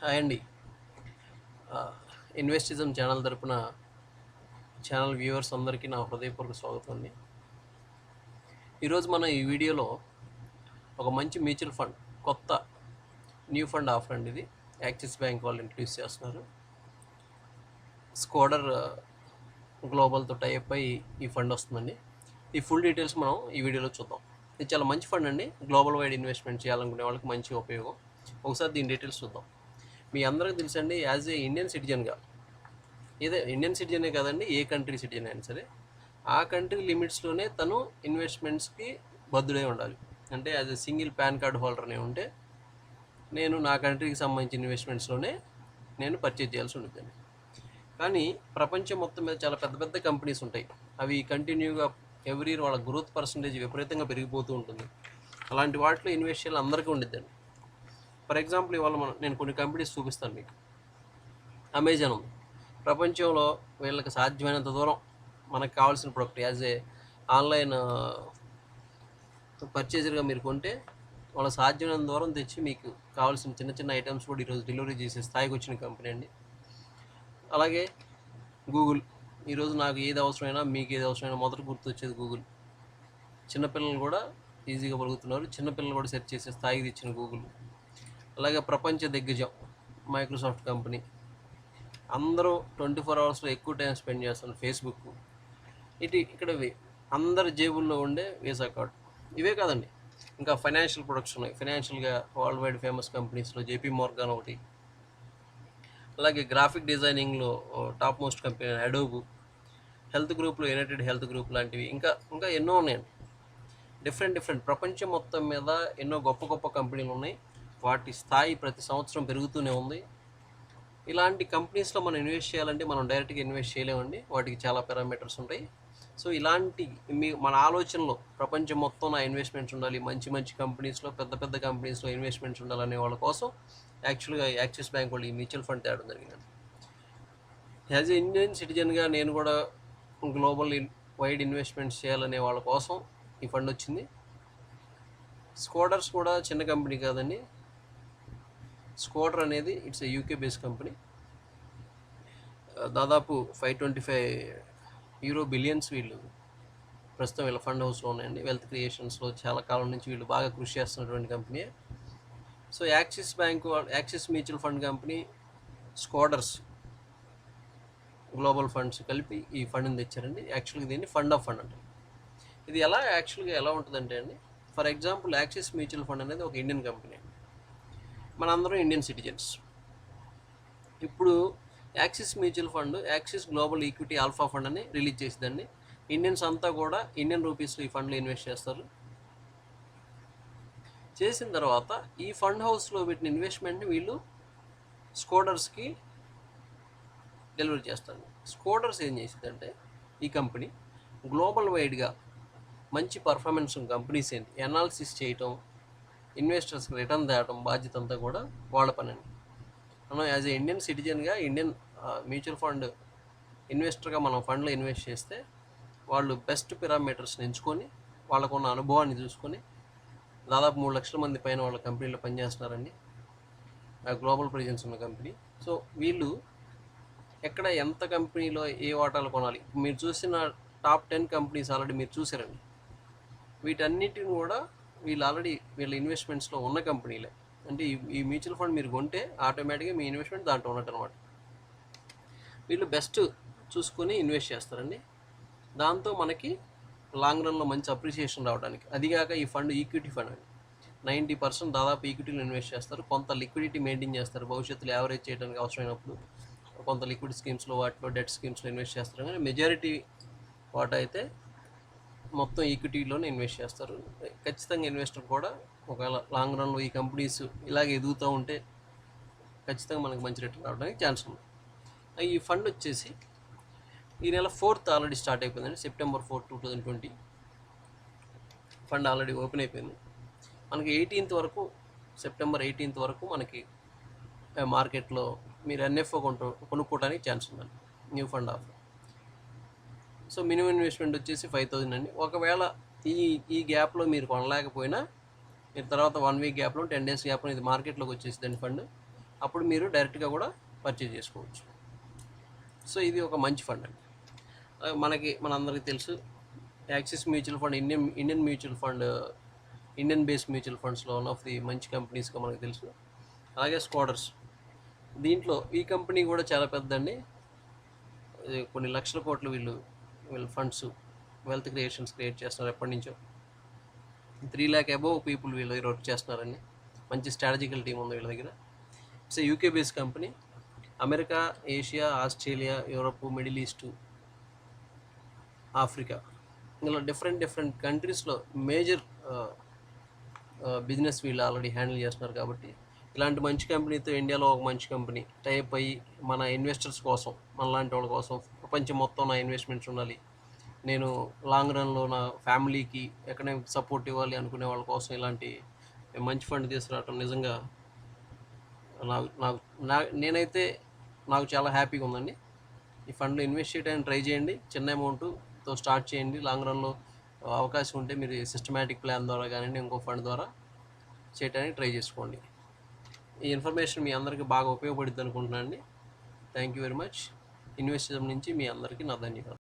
Hi అండి. ఇన్వెస్టిజం channel తరపున channel viewers అందరికీ నా హృదయపూర్వక స్వాగతం అండి. ఈరోజు మనం ఈ వీడియోలో ఒక మంచి మ్యూచువల్ ఫండ్, కొత్త న్యూ ఫండ్ ఆఫర్ అండి. ఇది యాక్సిస్ బ్యాంక్ వాళ్ళు ఇంట్రడ్యూస్ చేస్తున్నారు. స్కోడర్ గ్లోబల్తో టైప్ అయి ఈ ఫండ్ వస్తుందండి. ఈ ఫుల్ డీటెయిల్స్ మనం ఈ వీడియోలో చూద్దాం. ఇది చాలా మంచి ఫండ్ అండి. గ్లోబల్ వైడ్ ఇన్వెస్ట్మెంట్ చేయాలనుకునే వాళ్ళకి మంచి ఉపయోగం. ఒకసారి దీని డీటెయిల్స్ చూద్దాం. మీ అందరికీ తెలుసండి, యాజ్ ఏ ఇండియన్ సిటిజన్గా, ఏదో ఇండియన్ సిటిజనే కాదండి, ఏ కంట్రీ సిటిజన్ అయినా సరే ఆ కంట్రీ లిమిట్స్లోనే తను ఇన్వెస్ట్మెంట్స్కి బద్దుడై ఉండాలి. అంటే as a single PAN card హోల్డర్నే ఉంటే నేను నా కంట్రీకి సంబంధించిన ఇన్వెస్ట్మెంట్స్లోనే నేను పర్చేజ్ చేయాల్సి ఉంటుందండి. కానీ ప్రపంచం మొత్తం మీద చాలా పెద్ద పెద్ద కంపెనీస్ ఉంటాయి. అవి కంటిన్యూగా ఎవ్రీ ఇయర్ వాళ్ళ గ్రోత్ పర్సంటేజ్ విపరీతంగా పెరిగిపోతూ ఉంటుంది. అలాంటి వాటిలో ఇన్వెస్ట్ చేయాలి అందరికీ ఉండిద్దండి. ఫర్ ఎగ్జాంపుల్ ఇవాళ నేను కొన్ని కంపెనీస్ చూపిస్తాను మీకు. అమెజాన్ ఉంది. ప్రపంచంలో వీళ్ళకి సాధ్యమైనంత దూరం మనకు కావాల్సిన ప్రొడక్ట్ యాజ్ ఏ ఆన్లైన్ పర్చేజర్గా మీరు కొంటే వాళ్ళ సాధ్యమైనంత దూరం తెచ్చి మీకు కావాల్సిన చిన్న చిన్న ఐటమ్స్ కూడా ఈరోజు డెలివరీ చేసే స్థాయికి వచ్చిన కంపెనీ అండి. అలాగే గూగుల్. ఈరోజు నాకు ఏది అవసరమైనా, మీకు ఏది అవసరమైనా మొదట గుర్తొచ్చేది గూగుల్. చిన్నపిల్లలు కూడా ఈజీగా పలుకుతున్నారు. చిన్నపిల్లలు కూడా సెర్చ్ చేసే స్థాయికి తెచ్చిన గూగుల్. అలాగే ప్రపంచ దిగ్గజం మైక్రోసాఫ్ట్ కంపెనీ. అందరూ 24 అవర్స్లో ఎక్కువ టైం స్పెండ్ చేస్తున్నారు ఫేస్బుక్. ఇక్కడ అందరి జేబుల్లో ఉండే వీసా కార్డ్. ఇవే కాదండి, ఇంకా ఫైనాన్షియల్ ప్రొడక్ట్స్ ఉన్నాయి. ఫైనాన్షియల్గా వరల్డ్ వైడ్ ఫేమస్ కంపెనీస్లో జేపీ మోర్గాన్ ఒకటి. అలాగే గ్రాఫిక్ డిజైనింగ్లో top most company Adobe. Health గ్రూప్లో యునైటెడ్ హెల్త్ గ్రూప్ లాంటివి ఇంకా ఎన్నో ఉన్నాయండి. డిఫరెంట్ ప్రపంచం మొత్తం మీద ఎన్నో గొప్ప గొప్ప కంపెనీలు ఉన్నాయి. వాటి స్థాయి ప్రతి సంవత్సరం పెరుగుతూనే ఉంది. ఇలాంటి కంపెనీస్లో మనం ఇన్వెస్ట్ చేయాలంటే మనం డైరెక్ట్గా ఇన్వెస్ట్ చేయలేమండి. వాటికి చాలా పారామీటర్స్ ఉంటాయి. సో ఇలాంటి మన ఆలోచనలో ప్రపంచం మొత్తం నా ఇన్వెస్ట్మెంట్స్ ఉండాలి, మంచి మంచి కంపెనీస్లో, పెద్ద పెద్ద కంపెనీస్లో ఇన్వెస్ట్మెంట్స్ ఉండాలనే వాళ్ళ కోసం యాక్చువల్గా యాక్సిస్ బ్యాంక్ వాళ్ళు ఈ మ్యూచువల్ ఫండ్ తేవడం జరిగిందండి. యాజ్ ఏ ఇండియన్ సిటిజన్గా నేను కూడా గ్లోబల్ వైడ్ ఇన్వెస్ట్మెంట్స్ చేయాలనే వాళ్ళ కోసం ఈ ఫండ్ వచ్చింది. స్కోడర్స్ కూడా చిన్న కంపెనీ కాదండి. స్కోడర్ అనేది it's a UK based company. దాదాపు 525 బిలియన్స్ వీళ్ళు ప్రస్తుతం వీళ్ళ ఫండ్ హౌస్లో ఉన్నాయండి. వెల్త్ క్రియేషన్స్లో చాలా కాలం నుంచి వీళ్ళు బాగా కృషి చేస్తున్నటువంటి company. So Axis bank, Axis mutual fund company, Schroders global funds కలిపి ఈ ఫండ్ని తెచ్చారండి. యాక్చువల్గా దీన్ని ఫండ్ ఆఫ్ ఫండ్ అంటారు. ఇది యాక్చువల్గా ఎలా ఉంటుందంటే అండి, for example axis mutual fund అనేది ఒక ఇండియన్ కంపెనీ. మనందరం ఇండియన్ సిటిజన్స్. ఇప్పుడు axis mutual fund axis global equity alpha fund అని రిలీజ్ చేసిందండి. ఇండియన్స్ అంతా కూడా ఇండియన్ రూపీస్లో ఈ ఫండ్లో ఇన్వెస్ట్ చేస్తారు. చేసిన తర్వాత ఈ ఫండ్ హౌస్లో పెట్టిన ఇన్వెస్ట్మెంట్ని వీళ్ళు స్కోడర్స్కి డెలివరీ చేస్తారు. స్కోడర్స్ ఏం చేసిందంటే, ఈ కంపెనీ గ్లోబల్ వైడ్గా మంచి పర్ఫార్మెన్స్ కంపెనీస్ ఏంటి అనాలిసిస్ చేయటం, ఇన్వెస్టర్స్కి రిటర్న్ తేవడం బాధ్యత అంతా కూడా వాళ్ళ పని అండి. మనం యాజ్ ఏ ఇండియన్ సిటిజన్గా, ఇండియన్ మ్యూచువల్ ఫండ్ ఇన్వెస్టర్గా మనం ఫండ్లో ఇన్వెస్ట్ చేస్తే వాళ్ళు బెస్ట్ పారామీటర్స్ని ఎంచుకొని, వాళ్ళకున్న అనుభవాన్ని చూసుకొని, దాదాపు 3 లక్షల మంది పైన వాళ్ళ కంపెనీలో పనిచేస్తున్నారండి. గ్లోబల్ ప్రెజెన్స్ ఉన్న కంపెనీ. సో వీళ్ళు ఎక్కడ ఎంత కంపెనీలో ఏ వాటాలు కొనాలి, మీరు చూసిన టాప్ 10 కంపెనీస్ ఆల్రెడీ మీరు చూసారండి. వీటన్నిటిని కూడా వీళ్ళు ఆల్రెడీ వీళ్ళ ఇన్వెస్ట్మెంట్స్లో ఉన్న కంపెనీలే. అంటే ఈ మ్యూచువల్ ఫండ్ మీరు కొంటే ఆటోమేటిక్గా మీ ఇన్వెస్ట్మెంట్ దాంట్లో ఉన్నట్టు అనమాట. వీళ్ళు బెస్ట్ చూసుకొని ఇన్వెస్ట్ చేస్తారండి. దాంతో మనకి లాంగ్ రన్లో మంచి అప్రిసియేషన్ రావడానికి. అదిగాక ఈ ఫండ్ ఈక్విటీ ఫండ్ అండి. 90% దాదాపు ఈక్విటీలో ఇన్వెస్ట్ చేస్తారు. కొంత లిక్విడిటీ మెయింటైన్ చేస్తారు. భవిష్యత్తులో యావరేజ్ చేయడానికి అవసరమైనప్పుడు కొంత లిక్విడ్ స్కీమ్స్లో, వాటిలో డెట్ స్కీమ్స్లో ఇన్వెస్ట్ చేస్తారు. కానీ మెజారిటీ వాటా అయితే మొత్తం ఈక్విటీలోనే ఇన్వెస్ట్ చేస్తారు. ఖచ్చితంగా ఇన్వెస్టర్ కూడా ఒకవేళ లాంగ్ రన్లో ఈ కంపెనీస్ ఇలాగే ఎదుగుతూ ఉంటే ఖచ్చితంగా మనకు మంచి రిటర్న్ రావడానికి ఛాన్స్ ఉంది. ఈ ఫండ్ వచ్చేసి ఈ నెల 4th ఆల్రెడీ స్టార్ట్ అయిపోయిందండి. September 4, 2020 ఫండ్ ఆల్రెడీ ఓపెన్ అయిపోయింది. మనకి 18th వరకు, September 18th వరకు మనకి మార్కెట్లో మీరు ఎన్ఎఫ్ఓ కొనుక్కోవడానికి ఛాన్స్ ఉందండి, new fund offer. So minimum investment వచ్చేసి 5,000 అండి. ఒకవేళ ఈ గ్యాప్లో మీరు కొనలేకపోయినా, మీరు తర్వాత 1 వీక్ గ్యాప్లో, 10 డేస్ గ్యాప్లో ఇది మార్కెట్లోకి వచ్చేసిందండి ఫండ్. అప్పుడు మీరు డైరెక్ట్గా కూడా పర్చేజ్ చేసుకోవచ్చు. సో ఇది ఒక మంచి ఫండ్ అండి. మనందరికీ తెలుసు axis mutual fund Indian mutual fund, Indian based mutual ఫండ్స్లో వన్ ఆఫ్ ది మంచి కంపెనీస్గా మనకు తెలుసు. అలాగే స్క్వాడర్స్, దీంట్లో ఈ కంపెనీ కూడా చాలా పెద్దండి. కొన్ని లక్షల కోట్లు వీళ్ళు ఫండ్స్, వెల్త్ క్రియేట్ చేస్తున్నారు ఎప్పటి నుంచో. 3 lakh అబోవ్ పీపుల్ వీళ్ళు వర్క్ చేస్తున్నారండి. మంచి స్ట్రాటజికల్ టీం ఉంది వీళ్ళ దగ్గర. It's UK based company. America, Asia, Australia, Europe, middle east, Africa, ఇలా డిఫరెంట్ కంట్రీస్లో మేజర్ బిజినెస్ వీళ్ళు ఆల్రెడీ హ్యాండిల్ చేస్తున్నారు. కాబట్టి ఇలాంటి మంచి కంపెనీతో ఇండియాలో ఒక మంచి కంపెనీ టైప్ అయ్యి మన ఇన్వెస్టర్స్ కోసం, మనలాంటి వాళ్ళ కోసం, ప్రపంచం మొత్తం నా ఇన్వెస్ట్మెంట్స్ ఉండాలి, నేను లాంగ్ రన్లో నా ఫ్యామిలీకి ఎకనామిక్ సపోర్ట్ ఇవ్వాలి అనుకునే వాళ్ళ కోసం ఇలాంటి మంచి ఫండ్ తీసుకురావటం నిజంగా నేనైతే నాకు చాలా హ్యాపీగా ఉందండి. ఈ ఫండ్లో ఇన్వెస్ట్ చేయడానికి ట్రై చేయండి. చిన్న అమౌంట్తో స్టార్ట్ చేయండి. లాంగ్ రన్లో అవకాశం ఉంటే మీరు సిస్టమేటిక్ ప్లాన్ ద్వారా కానివ్వండి, ఇంకో ఫండ్ ద్వారా చేయడానికి ట్రై చేసుకోండి. ఈ ఇన్ఫర్మేషన్ మీ అందరికీ బాగా ఉపయోగపడుద్ది అనుకుంటున్నాను అండి. Thank you very much. Investism నుంచి మీ అందరికీ నా ధన్యవాదాలు.